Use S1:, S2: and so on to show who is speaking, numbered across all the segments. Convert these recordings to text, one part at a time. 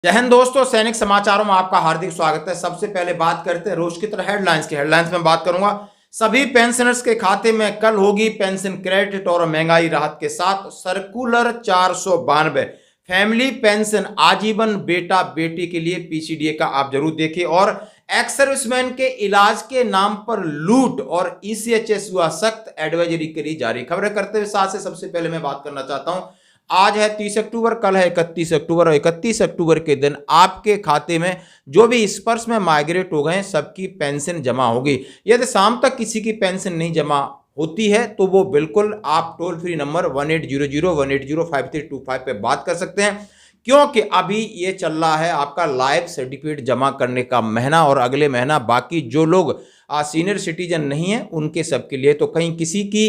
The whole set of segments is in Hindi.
S1: जय हिंद दोस्तों, सैनिक समाचारों में आपका हार्दिक स्वागत है। सबसे पहले बात करते हैं रोज की तरह हेडलाइंस की। हेडलाइंस में बात करूंगा सभी पेंशनर्स के खाते में कल होगी पेंशन क्रेडिट और महंगाई राहत के साथ सर्कुलर 492 फैमिली पेंशन आजीवन बेटा बेटी के लिए पीसीडीए का आप जरूर देखिए। और एक्स सर्विसमैन के इलाज के नाम पर लूट और ईसीएचएस हुआ सख्त, एडवाइजरी करी जारी। खबरें करते हुए साथ से सबसे पहले मैं बात करना चाहता हूं, आज है 30 अक्टूबर, कल है 31 अक्टूबर और 31 अक्टूबर के दिन आपके खाते में जो भी स्पर्श में माइग्रेट हो गए सबकी पेंशन जमा होगी। यदि शाम तक किसी की पेंशन नहीं जमा होती है तो वो बिल्कुल आप टोल फ्री नंबर 1800 1805325 पे बात कर सकते हैं, क्योंकि अभी ये चल रहा है आपका लाइफ सर्टिफिकेट जमा करने का महीना और अगले महीना बाकी जो लोग सीनियर सिटीजन नहीं है उनके सबके लिए। तो कहीं किसी की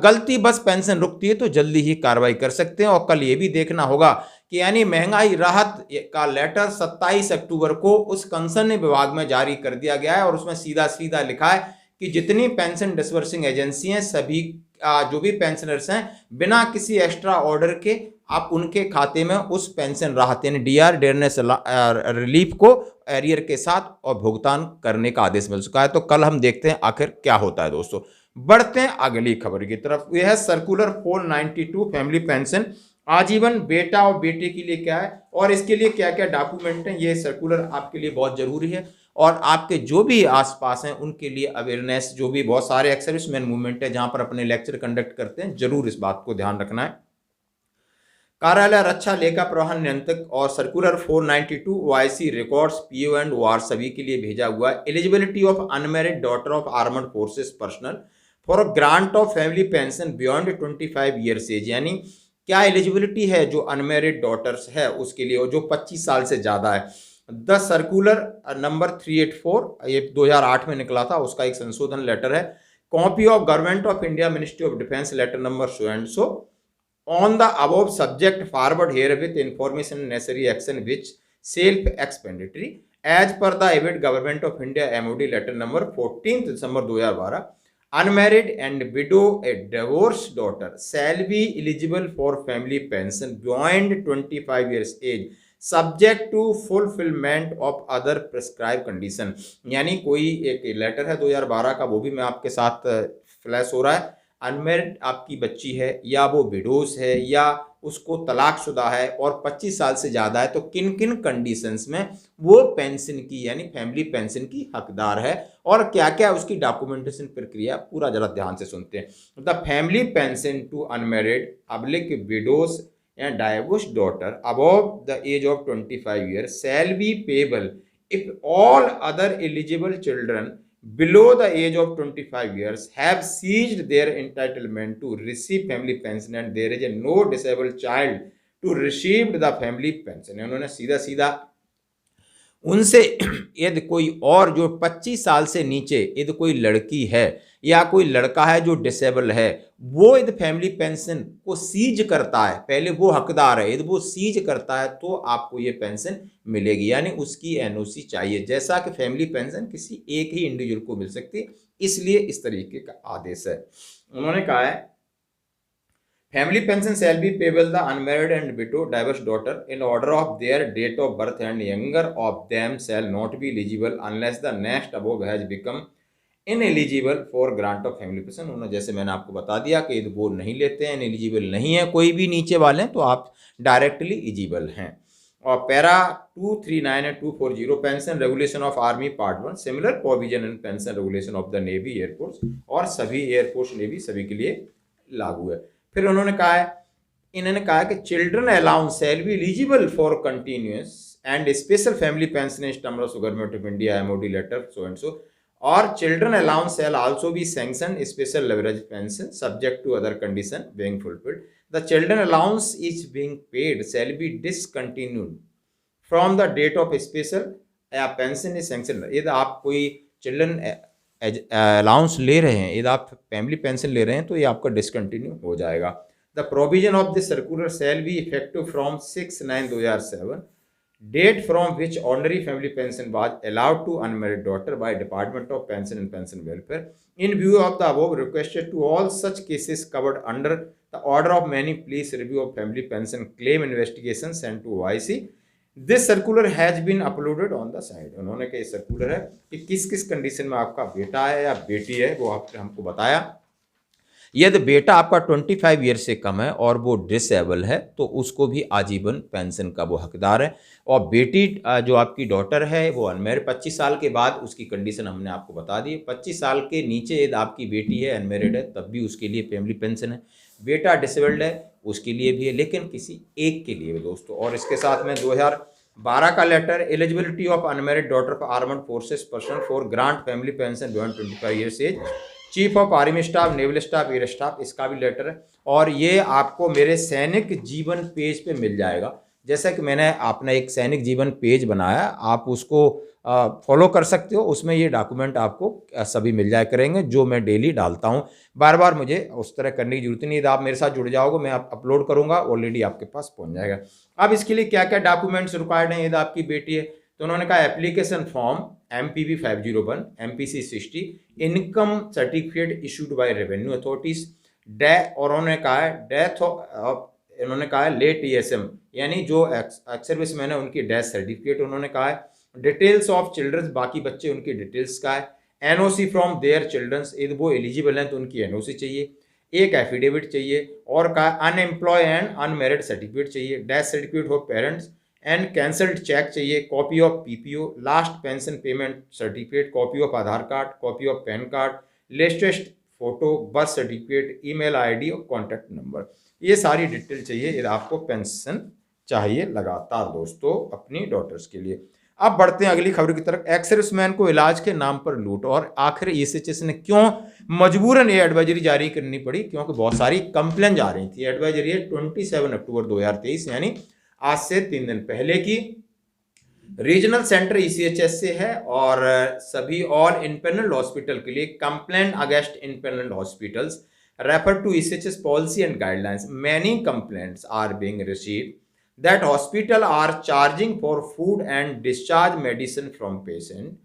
S1: गलती बस पेंशन रुकती है तो जल्दी ही कार्रवाई कर सकते हैं। और कल ये भी देखना होगा कि यानी महंगाई राहत का लेटर 27 अक्टूबर को उस कंसर्न विभाग में जारी कर दिया गया है और उसमें सीधा सीधा लिखा है कि जितनी पेंशन डिसबर्सिंग एजेंसी हैं सभी जो भी पेंशनर्स हैं बिना किसी एक्स्ट्रा ऑर्डर के आप उनके खाते में उस पेंशन राहत यानी डीआर डेयरनेस रिलीफ को एरियर के साथ और भुगतान करने का आदेश मिल चुका है। तो कल हम देखते हैं आखिर क्या होता है। दोस्तों बढ़ते हैं अगली खबर की तरफ। यह है सर्कुलर 492 फैमिली पेंशन आजीवन बेटा और बेटे के लिए क्या है और इसके लिए क्या क्या डॉक्यूमेंट हैं। ये सर्कुलर आपके लिए बहुत जरूरी है और आपके जो भी आसपास हैं उनके लिए अवेयरनेस, जो भी बहुत सारे एक्स सर्विसमैन मूवमेंट है जहां पर अपने लेक्चर कंडक्ट करते हैं, जरूर इस बात को ध्यान रखना है। कार्यालय रक्षा लेखा प्रवाहन नियंत्रक और circular 492 YC records PO and war सभी के लिए भेजा हुआ है। Eligibility of unmarried daughter of armed forces personnel for grant of family pension beyond 25 years age, यानी क्या एलिजिबिलिटी है जो अनमैरिड डॉटर्स है उसके लिए और जो 25 साल से ज्यादा है। द सर्कुलर नंबर 384 ये 2008 में निकला था, उसका एक संशोधन लेटर है। Copy of government of India ministry of defence letter number so and so on the above subject forward herewith information necessary action which self-explanatory as per the avid government of India MOD letter number 14th December 2012 unmarried and widow a divorced daughter shall be eligible for family pension beyond 25 years age subject to fulfillment of other prescribed condition। यानी कोई एक लेटर है 2012 का, वो भी मैं आपके साथ फ्लैश हो रहा है। अनमेरिड आपकी बच्ची है या वो विडोस है या उसको तलाकशुदा है और 25 साल से ज़्यादा है तो किन किन कंडीशंस में वो पेंशन की यानी फैमिली पेंशन की हकदार है और क्या क्या उसकी डॉक्यूमेंटेशन प्रक्रिया, पूरा जरा ध्यान से सुनते हैं। The family pension to unmarried oblique widows and divorce daughter above the age of 25 years shall be payable if all other eligible children below the age of 25 years have seized their entitlement to receive family pension and there is a no disabled child to receive the family pension। उन्होंने सीधा सीधा उनसे यदि कोई और जो 25 साल से नीचे यदि कोई लड़की है या कोई लड़का है जो डिसेबल है वो यदि फैमिली पेंशन को सीज करता है, पहले वो हकदार है, यदि वो सीज करता है तो आपको ये पेंशन मिलेगी, यानी उसकी एनओसी चाहिए। जैसा कि फैमिली पेंशन किसी एक ही इंडिविजुअल को मिल सकती है, इसलिए इस तरीके का आदेश है। उन्होंने कहा है family pension shall be payable the unmarried and widow divorced daughter in order of their date of birth and younger of them shall not be eligible unless the next above has become ineligible for grant of family pension। उन्होंने जैसे मैंने आपको बता दिया कि यदि वो नहीं लेते हैं, एलिजिबल नहीं है, कोई भी नीचे वाले हैं, तो आप डायरेक्टली एलिजिबल हैं। और para 239 and 240 pension regulation of army part 1 similar provision and pension regulation of the navy air force, और सभी एयरफोर्स नेवी सभी के लिए लागू है। फिर उन्होंने कहा है, इन्होंने कहा कि children allowance shall be eligible for continuous and special family pension in terms of government of India MOD letter so and so, और children allowance shall also be sanction special leverage pension subject to other condition being fulfilled. The children allowance is being paid shall be discontinued from the date of special या पेंशन इज सैंक्शन। यदि आप कोई चिल्ड्रन अलाउंस ले रहे हैं, यदि आप फैमिली पेंशन ले रहे हैं तो ये आपका डिसकंटिन्यू हो जाएगा। The provision of this circular shall be effective from 6/9/2007 date from which ordinary family pension was allowed to unmarried daughter by department of pension and pension welfare in view of the above requested to all such cases covered under the order of many please review of family pension claim investigation send to YC this circular has been uploaded on the side. उन्होंने कहा सर्कुलर है कि किस किस कंडीशन में आपका बेटा है या बेटी है वो आपने हमको बताया। यदि बेटा आपका 25 ईयर से कम है और वो डिसेबल है तो उसको भी आजीवन पेंशन का वो हकदार है। और बेटी जो आपकी डॉटर है वो अनमेरिड 25 साल के बाद उसकी कंडीशन हमने आपको बता दी। 25 साल के नीचे यदि आपकी बेटी है अनमेरिड है तब भी उसके लिए फैमिली पेंशन है। बेटा डिसेबल्ड है उसके लिए भी है, लेकिन किसी एक के लिए दोस्तों। और इसके साथ में 2012 का letter, eligibility of unmarried daughter of armed forces person for grant family pension beyond 25 years age, chief of army staff, naval staff, air staff, इसका भी लेटर है। और ये आपको मेरे सैनिक जीवन पेज पे मिल जाएगा। जैसा कि मैंने अपना एक सैनिक जीवन पेज बनाया, आप उसको फॉलो कर सकते हो। उसमें ये डॉक्यूमेंट आपको सभी मिल जाया करेंगे जो मैं डेली डालता हूँ। बार बार मुझे उस तरह करने की जरूरत नहीं है। आप मेरे साथ जुड़ जाओगे, मैं अपलोड करूँगा, ऑलरेडी आपके पास पहुँच जाएगा। अब इसके लिए क्या क्या डॉक्यूमेंट्स रिक्वायर्ड हैं यदि आपकी बेटी है तो उन्होंने कहा application form MPV 501, MPC 60, income certificate issued by revenue authorities, और उन्होंने कहा है डेथ ऑफ, इन्होंने कहा है लेट ESM यानी जो एक्स सर्विस मैन है उनकी डेथ सर्टिफिकेट उन्होंने कहा है। डिटेल्स ऑफ चिल्ड्रंस, बाकी बच्चे उनकी डिटेल्स का है। NOC फ्रॉम देयर चिल्ड्रंस, यदि वो एलिजिबल हैं तो उनकी NOC चाहिए। एक एफिडेविट चाहिए। और कहा अनएम्प्लॉय एंड अनमेरिड सर्टिफिकेट चाहिए। Death certificate of parents and cancelled cheque चाहिए। Copy of PPO, last pension payment certificate, copy of Aadhaar card, copy of pan card, latest photo, birth certificate, email ID और कॉन्टैक्ट नंबर, ये सारी डिटेल चाहिए यदि आपको पेंशन चाहिए लगातार दोस्तों अपनी डॉटर्स के लिए। अब बढ़ते हैं अगली खबर की तरफ। एक्स सर्विसमैन को इलाज के नाम पर लूट, और आखिर ECHS ने क्यों मजबूरन ये एडवाइजरी जारी करनी पड़ी, क्योंकि बहुत सारी कंप्लेन जा रही थी। एडवाइजरी है 27 अक्टूबर 2023 यानी आज से 3 दिन पहले की। रीजनल सेंटर ECHS से है और सभी ऑल इंपेनल्ड हॉस्पिटल के लिए complaint against empanelled hospitals refer to ECHS policy and guidelines. Many complaints are being received that hospital are charging for food and discharge medicine from patient.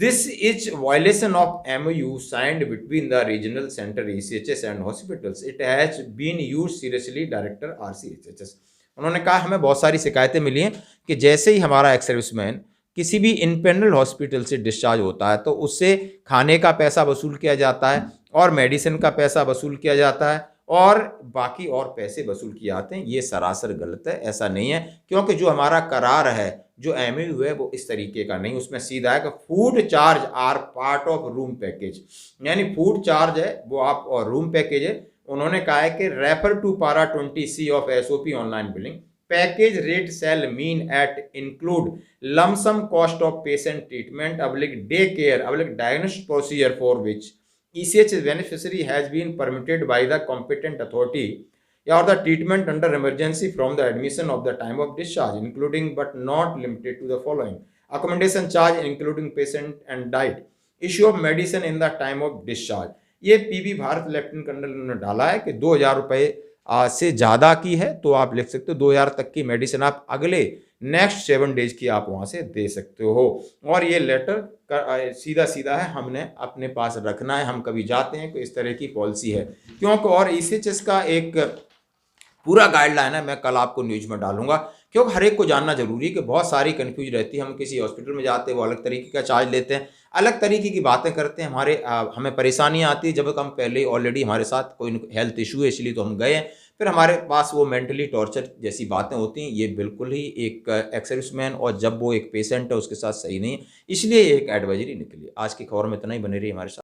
S1: This is violation of MOU signed between the regional center ECHS and hospitals. It has been used seriously, Director RCHS। उन्होंने कहा हमें बहुत सारी शिकायतें मिली हैं कि जैसे ही हमारा एक्स सर्विसमैन किसी भी इंपेनल हॉस्पिटल से डिस्चार्ज होता है तो उससे खाने का पैसा वसूल किया जाता है और मेडिसिन का पैसा वसूल किया जाता है और बाकी और पैसे वसूल किए जाते हैं। ये सरासर गलत है, ऐसा नहीं है, क्योंकि जो हमारा करार है, जो MOU है वो इस तरीके का नहीं। उसमें सीधा है कि food charge are part of room package, यानी फूड चार्ज है वो आप और रूम पैकेज है। उन्होंने कहा है कि refer to para 20C of SOP online billing, package rate sell mean at include lump sum cost of patient treatment day care diagnostic procedure for which ECHS beneficiary has been permitted by the competent authority or the treatment under emergency from the admission of the time of discharge, including but not limited to the following: accommodation charge including patient and diet, issue of medicine in the time of discharge। ये PB भारत लेफ्टिनेंट कर्नल ने डाला है कि 2000 रुपये से ज़्यादा की है तो आप लिख सकते हो 2000 तक की मेडिसिन आप अगले नेक्स्ट 7 डेज की आप वहाँ से दे सकते हो। और ये लेटर सीधा सीधा है, हमने अपने पास रखना है। हम कभी जाते हैं तो इस तरह की पॉलिसी है क्योंकि, और ECHS का एक पूरा गाइडलाइन है, मैं कल आपको न्यूज में डालूंगा, क्योंकि हर एक को जानना जरूरी है कि बहुत सारी कंफ्यूज रहती है। हम किसी हॉस्पिटल में जाते हैं वो अलग तरीके का चार्ज लेते हैं, अलग तरीके की बातें करते हैं, हमें परेशानियां आती है। जब हम पहले ऑलरेडी हमारे साथ कोई हेल्थ इशू है इसलिए तो हम गए हैं, फिर हमारे पास वो मेंटली टॉर्चर जैसी बातें होती हैं। ये बिल्कुल ही एक एक्स सर्विसमैन और जब वो एक पेशेंट है उसके साथ सही नहीं है, इसलिए एक एडवाइजरी निकली। आज की खबर में इतना ही, बने रही हमारे साथ।